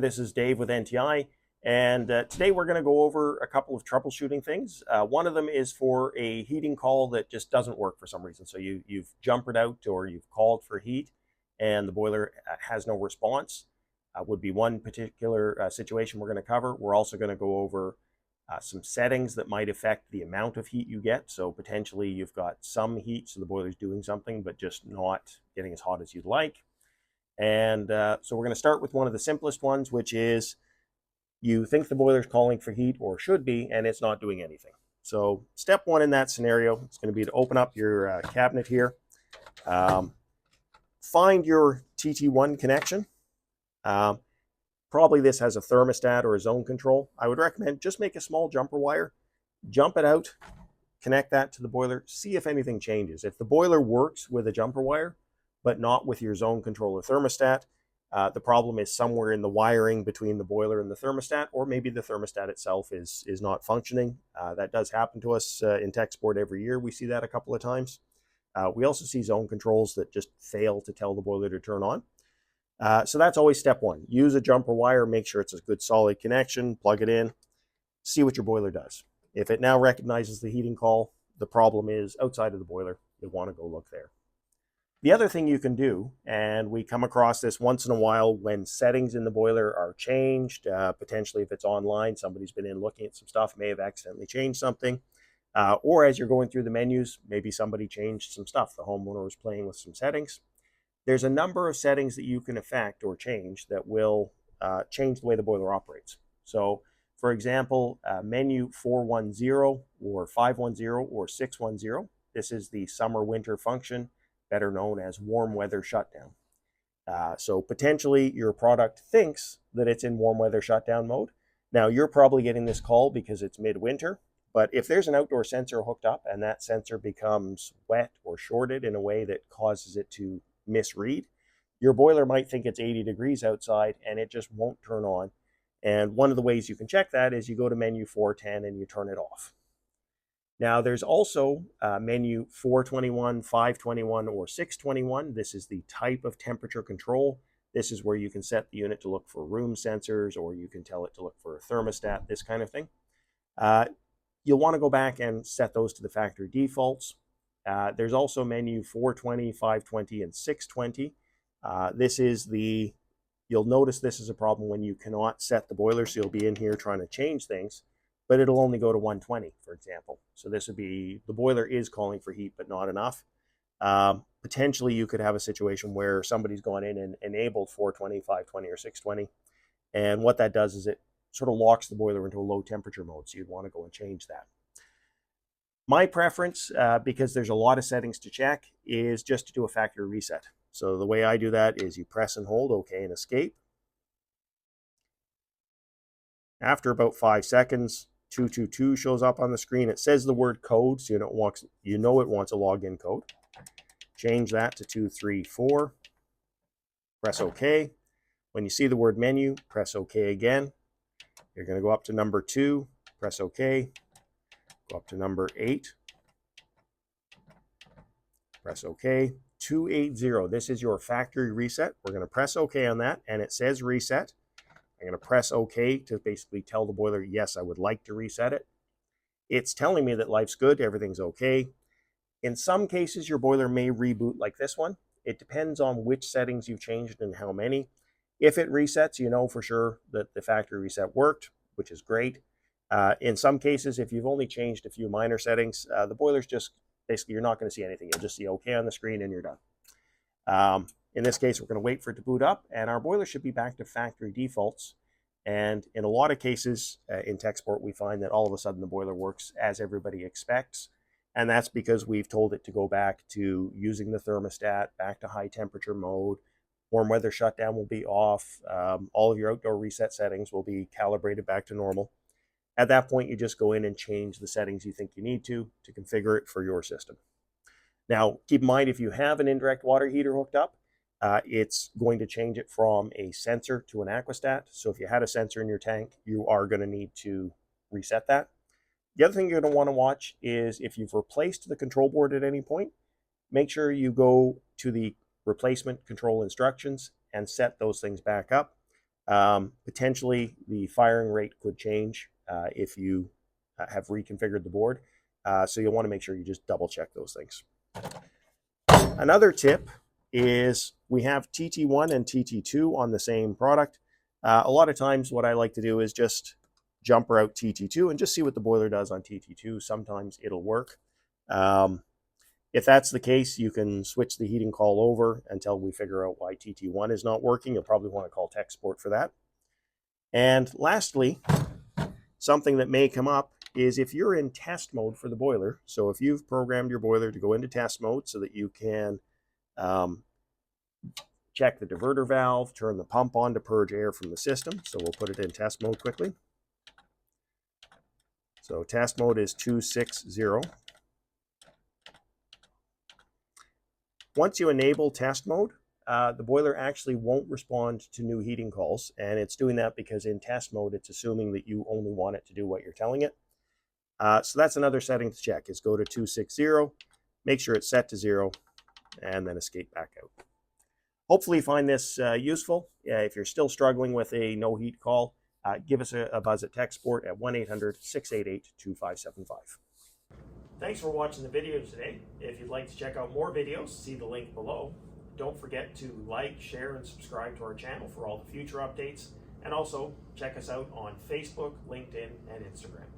this is Dave with NTI, and today we're going to go over a couple of troubleshooting things. One of them is for a heating call that just doesn't work for some reason. So you've jumpered out or you've called for heat and the boiler has no response. Would be one particular situation we're going to cover. We're also going to go over some settings that might affect the amount of heat you get. So potentially you've got some heat, so the boiler's doing something, but just not getting as hot as you'd like. And so we're going to start with one of the simplest ones, which is you think the boiler's calling for heat, or should be, and it's not doing anything. So step one in that scenario is going to be to open up your cabinet here. Find your TT1 connection. Probably this has a thermostat or a zone control. I would recommend just make a small jumper wire, jump it out, connect that to the boiler, see if anything changes. If the boiler works with a jumper wire, but not with your zone control or thermostat, the problem is somewhere in the wiring between the boiler and the thermostat, or maybe the thermostat itself is not functioning. That does happen to us in tech support every year. We see that a couple of times. We also see zone controls that just fail to tell the boiler to turn on. So that's always step one. Use a jumper wire, make sure it's a good solid connection, plug it in, see what your boiler does. If it now recognizes the heating call, the problem is outside of the boiler. You'll want to go look there. The other thing you can do, and we come across this once in a while when settings in the boiler are changed, potentially if it's online, somebody's been in looking at some stuff, may have accidentally changed something, or as you're going through the menus, maybe somebody changed some stuff. The homeowner was playing with some settings. There's a number of settings that you can affect or change that will change the way the boiler operates. So, for example, menu 410 or 510 or 610, this is the summer-winter function, better known as warm weather shutdown. So potentially your product thinks that it's in warm weather shutdown mode. Now you're probably getting this call because it's midwinter, but if there's an outdoor sensor hooked up and that sensor becomes wet or shorted in a way that causes it to misread, your boiler might think it's 80 degrees outside and it just won't turn on. And one of the ways you can check that is you go to menu 410 and you turn it off. Now there's also menu 421, 521, or 621. This is the type of temperature control. This is where you can set the unit to look for room sensors, or you can tell it to look for a thermostat, this kind of thing. You'll want to go back and set those to the factory defaults. There's also menu 420, 520, and 620. You'll notice this is a problem when you cannot set the boiler, so you'll be in here trying to change things, but it'll only go to 120, for example. So this would be, the boiler is calling for heat, but not enough. Potentially you could have a situation where somebody's gone in and enabled 420, 520, or 620. And what that does is it sort of locks the boiler into a low temperature mode. So you'd want to go and change that. My preference, because there's a lot of settings to check, is just to do a factory reset. So the way I do that is you press and hold OK and escape. After about 5 seconds, 222 shows up on the screen. It says the word code, so you know it wants a login code. Change that to 234. Press OK. When you see the word menu, press OK again. You're going to go up to number 2, press OK. Go up to number 8. Press OK. 280. This is your factory reset. We're going to press OK on that, and it says reset. I'm going to press OK to basically tell the boiler, yes, I would like to reset it. It's telling me that life's good, everything's okay. In some cases, your boiler may reboot like this one. It depends on which settings you've changed and how many. If it resets, you know for sure that the factory reset worked, which is great. In some cases, if you've only changed a few minor settings, the boiler's just, basically, you're not going to see anything. You'll just see OK on the screen and you're done. In this case, we're going to wait for it to boot up, and our boiler should be back to factory defaults. And in a lot of cases in tech support, we find that all of a sudden the boiler works as everybody expects. And that's because we've told it to go back to using the thermostat, back to high temperature mode. Warm weather shutdown will be off. All of your outdoor reset settings will be calibrated back to normal. At that point, you just go in and change the settings you think you need to configure it for your system. Now, keep in mind, if you have an indirect water heater hooked up, it's going to change it from a sensor to an aquastat. So if you had a sensor in your tank, you are going to need to reset that. The other thing you're going to want to watch is if you've replaced the control board at any point, make sure you go to the replacement control instructions and set those things back up. Potentially the firing rate could change if you have reconfigured the board. So you'll want to make sure you just double check those things. Another tip is we have TT1 and TT2 on the same product. A lot of times what I like to do is just jumper out TT2 and just see what the boiler does on TT2. Sometimes it'll work. If that's the case, you can switch the heating coil over until we figure out why TT1 is not working. You'll probably want to call tech support for that. And lastly, something that may come up is if you're in test mode for the boiler. So if you've programmed your boiler to go into test mode so that you can check the diverter valve, turn the pump on to purge air from the system. So we'll put it in test mode quickly. So test mode is 260. Once you enable test mode, the boiler actually won't respond to new heating calls, and it's doing that because in test mode it's assuming that you only want it to do what you're telling it. So that's another setting to check, is go to 260, make sure it's set to 0, and then escape back out. Hopefully you find this useful. If you're still struggling with a no heat call, give us a buzz at tech support at 1-800-688-2575. Thanks for watching the video today. If you'd like to check out more videos, see the link below. Don't forget to like, share, and subscribe to our channel for all the future updates. And also check us out on Facebook, LinkedIn, and Instagram.